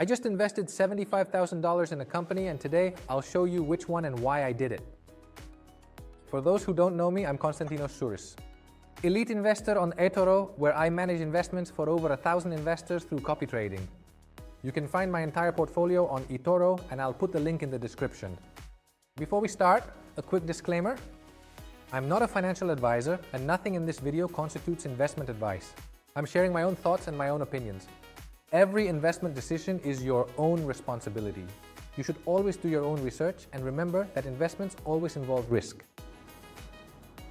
I just invested $75,000 in a company, and today I'll show you which one and why I did it. For those who don't know me, I'm Konstantinos and I, elite investor on eToro, where I manage investments for over 1,000 investors through copy trading. You can find my entire portfolio on eToro, and I'll put the link in the description. Before we start, a quick disclaimer. I'm not a financial advisor, and nothing in this video constitutes investment advice. I'm sharing my own thoughts and my own opinions. Every investment decision is your own responsibility. You should always do your own research and remember that investments always involve risk.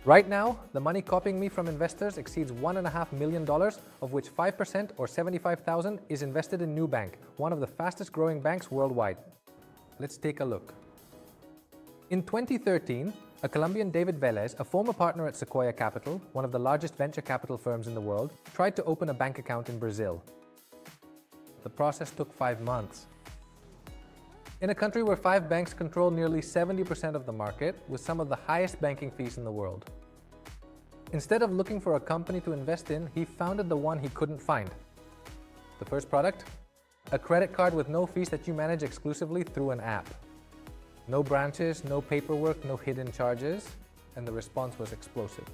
Right now, the money copying me from investors exceeds $1.5 million, of which 5% or $75,000 is invested in Nubank, one of the fastest growing banks worldwide. Let's take a look. In 2013, a Colombian David Velez, a former partner at Sequoia Capital, one of the largest venture capital firms in the world, tried to open a bank account in Brazil. The process took 5 months. In a country where 5 banks control nearly 70% of the market, with some of the highest banking fees in the world. Instead of looking for a company to invest in, he founded the one he couldn't find. The first product? A credit card with no fees that you manage exclusively through an app. No branches, no paperwork, no hidden charges, and the response was explosive.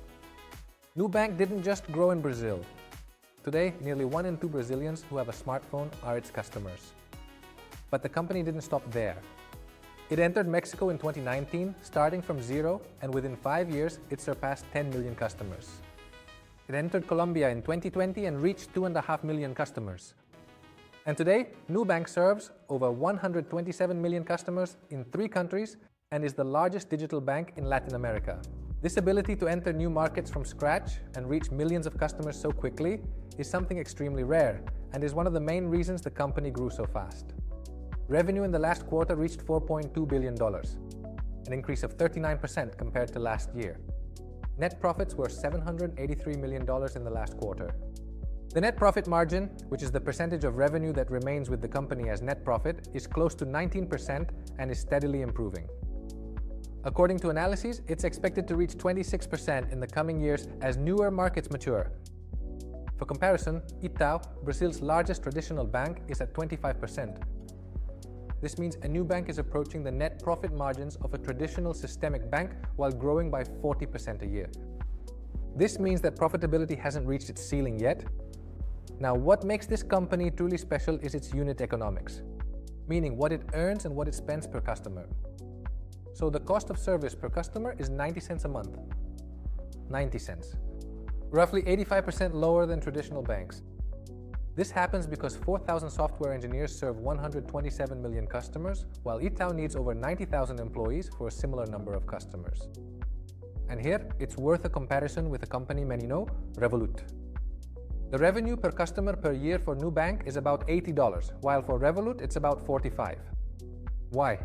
Nubank didn't just grow in Brazil. Today, nearly 1 in 2 Brazilians who have a smartphone are its customers. But the company didn't stop there. It entered Mexico in 2019, starting from zero, and within 5 years, it surpassed 10 million customers. It entered Colombia in 2020 and reached 2.5 million customers. And today, Nubank serves over 127 million customers in 3 countries and is the largest digital bank in Latin America. This ability to enter new markets from scratch and reach millions of customers so quickly is something extremely rare and is one of the main reasons the company grew so fast. Revenue in the last quarter reached $4.2 billion, an increase of 39% compared to last year. Net profits were $783 million in the last quarter. The net profit margin, which is the percentage of revenue that remains with the company as net profit, is close to 19% and is steadily improving. According to analyses, it's expected to reach 26% in the coming years as newer markets mature. For comparison, Itaú, Brazil's largest traditional bank, is at 25%. This means a new bank is approaching the net profit margins of a traditional systemic bank while growing by 40% a year. This means that profitability hasn't reached its ceiling yet. Now, what makes this company truly special is its unit economics, meaning what it earns and what it spends per customer. So the cost of service per customer is 90 cents a month. 90 cents. Roughly 85% lower than traditional banks. This happens because 4,000 software engineers serve 127 million customers, while Itaú needs over 90,000 employees for a similar number of customers. And here, it's worth a comparison with a company many know, Revolut. The revenue per customer per year for Nubank is about $80, while for Revolut it's about $45. Why?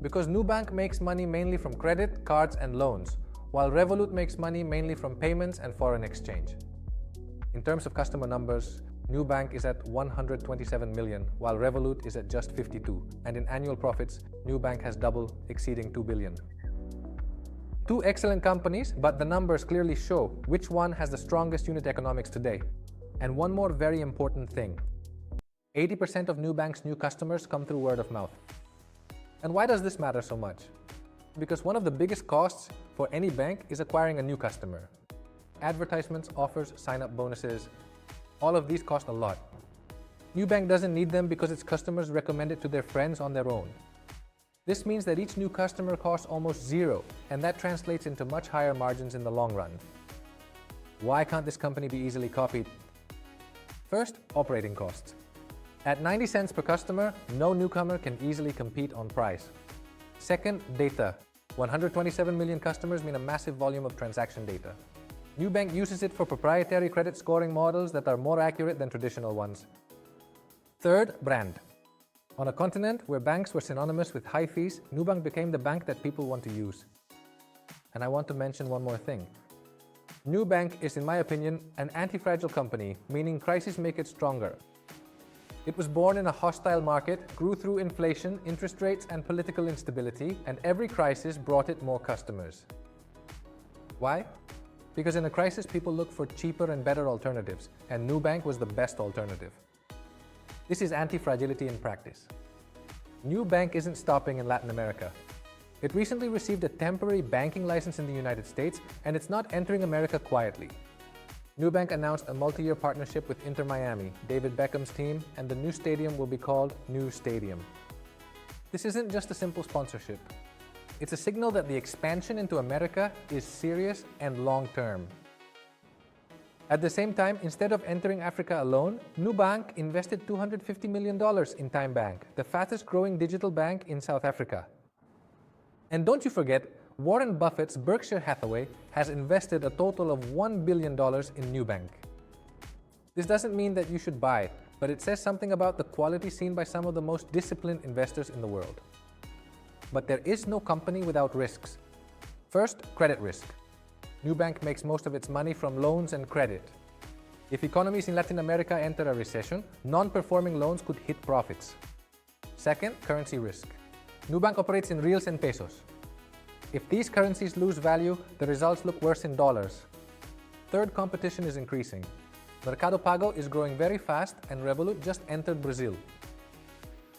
Because Nubank makes money mainly from credit, cards, and loans, while Revolut makes money mainly from payments and foreign exchange. In terms of customer numbers, Nubank is at 127 million, while Revolut is at just 52, and in annual profits, Nubank has doubled, exceeding 2 billion. 2 excellent companies, but the numbers clearly show which one has the strongest unit economics today. And one more very important thing. 80% of Nubank's new customers come through word of mouth. And why does this matter so much? Because one of the biggest costs for any bank is acquiring a new customer. Advertisements, offers, sign-up bonuses, all of these cost a lot. Nubank doesn't need them because its customers recommend it to their friends on their own. This means that each new customer costs almost zero, and that translates into much higher margins in the long run. Why can't this company be easily copied? First, operating costs. At 90 cents per customer, no newcomer can easily compete on price. Second, data. 127 million customers mean a massive volume of transaction data. Nubank uses it for proprietary credit scoring models that are more accurate than traditional ones. Third, brand. On a continent where banks were synonymous with high fees, Nubank became the bank that people want to use. And I want to mention one more thing. Nubank is, in my opinion, an antifragile company, meaning crises make it stronger. It was born in a hostile market, grew through inflation, interest rates, and political instability, and every crisis brought it more customers. Why? Because in a crisis, people look for cheaper and better alternatives, and Nubank was the best alternative. This is anti-fragility in practice. Nubank isn't stopping in Latin America. It recently received a temporary banking license in the United States, and it's not entering America quietly. Nubank announced a multi-year partnership with Inter Miami, David Beckham's team, and the new stadium will be called New Stadium. This isn't just a simple sponsorship. It's a signal that the expansion into America is serious and long-term. At the same time, instead of entering Africa alone, Nubank invested $250 million in TimeBank, the fastest-growing digital bank in South Africa. And don't you forget, Warren Buffett's Berkshire Hathaway has invested a total of $1 billion in Nubank. This doesn't mean that you should buy, but it says something about the quality seen by some of the most disciplined investors in the world. But there is no company without risks. First, credit risk. Nubank makes most of its money from loans and credit. If economies in Latin America enter a recession, non-performing loans could hit profits. Second, currency risk. Nubank operates in reals and pesos. If these currencies lose value, the results look worse in dollars. Third, competition is increasing. Mercado Pago is growing very fast and Revolut just entered Brazil.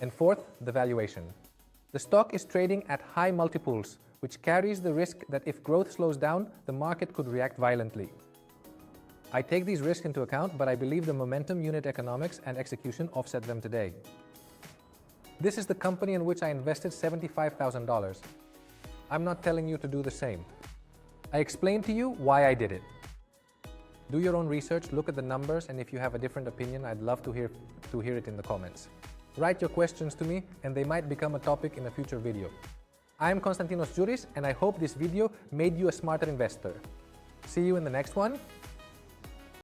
And fourth, the valuation. The stock is trading at high multiples, which carries the risk that if growth slows down, the market could react violently. I take these risks into account, but I believe the momentum, unit economics, and execution offset them today. This is the company in which I invested $75,000. I'm not telling you to do the same. I explained to you why I did it. Do your own research, look at the numbers, and if you have a different opinion, I'd love to hear it in the comments. Write your questions to me, and they might become a topic in a future video. I'm Konstantinos and I hope this video made you a smarter investor. See you in the next one.